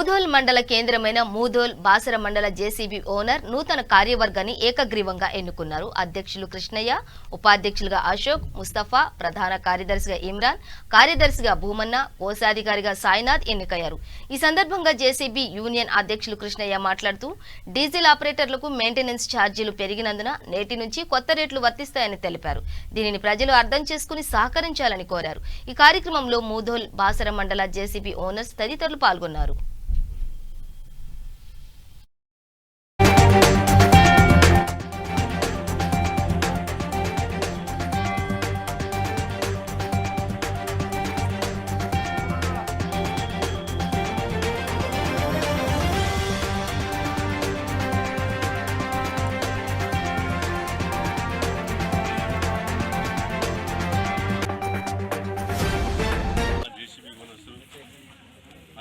మూధోల్ మండల కేంద్రమైన మూధోల్ బాసర మండల జేసీబీ ఓనర్ నూతన కార్యవర్గాన్ని ఏకగ్రీవంగా ఎన్నుకున్నారు. అధ్యక్షులు కృష్ణయ్య, ఉపాధ్యక్షులుగా అశోక్, ముస్తఫా, ప్రధాన కార్యదర్శిగా ఇమ్రాన్, కార్యదర్శిగా భూమన్న, కోశాధికారిగా సాయినాథ్ ఎన్నికయ్యారు. ఈ సందర్భంగా జేసీబీ యూనియన్ అధ్యక్షులు కృష్ణయ్య మాట్లాడుతూ డీజిల్ ఆపరేటర్లకు మెయింటెనెన్స్ ఛార్జీలు పెరిగినందున నేటి నుంచి కొత్త రేట్లు వర్తిస్తాయని తెలిపారు. దీనిని ప్రజలు అర్థం చేసుకుని సహకరించాలని కోరారు. ఈ కార్యక్రమంలో మూధోల్ బాసర మండల జేసీబీ ఓనర్స్ తదితరులు పాల్గొన్నారు.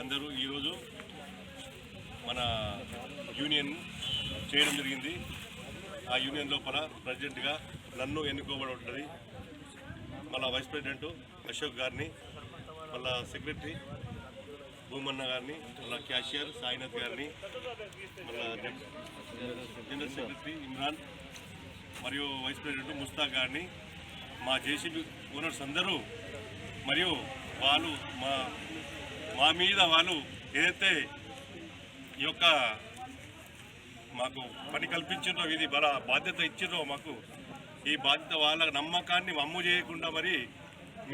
అందరూ ఈరోజు మన యూనియన్ చేయడం జరిగింది. ఆ యూనియన్ లోపల ప్రెసిడెంట్గా నన్ను ఎన్నుకోబడి ఉంటుంది. మళ్ళీ వైస్ ప్రెసిడెంట్ అశోక్ గారిని, మళ్ళీ సెక్రటరీ భూమన్న గారిని, మళ్ళీ క్యాషియర్ సాయినాథ్ గారిని, మళ్ళీ జనరల్ సెక్రటరీ ఇమ్రాన్ మరియు వైస్ ప్రెసిడెంట్ ముస్తాక్ గారిని, మా జేసీబీ ఓనర్స్ అందరూ మరియు వాళ్ళు మా మీద వాళ్ళు ఏదైతే ఈ యొక్క మాకు పని కల్పించిందో, ఇది బల బాధ్యత ఇచ్చిందో మాకు, ఈ బాధ్యత వాళ్ళ నమ్మకాన్ని వమ్ము చేయకుండా మరి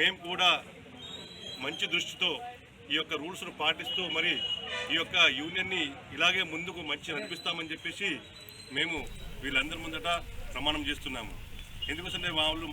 మేము కూడా మంచి దృష్టితో ఈ యొక్క రూల్స్ను పాటిస్తూ మరి ఈ యొక్క యూనియన్ని ఇలాగే ముందుకు మంచి నడిపిస్తామని చెప్పేసి మేము వీళ్ళందరి ముందట ప్రమాణం చేస్తున్నాము. ఎందుకోసంటే వాళ్ళు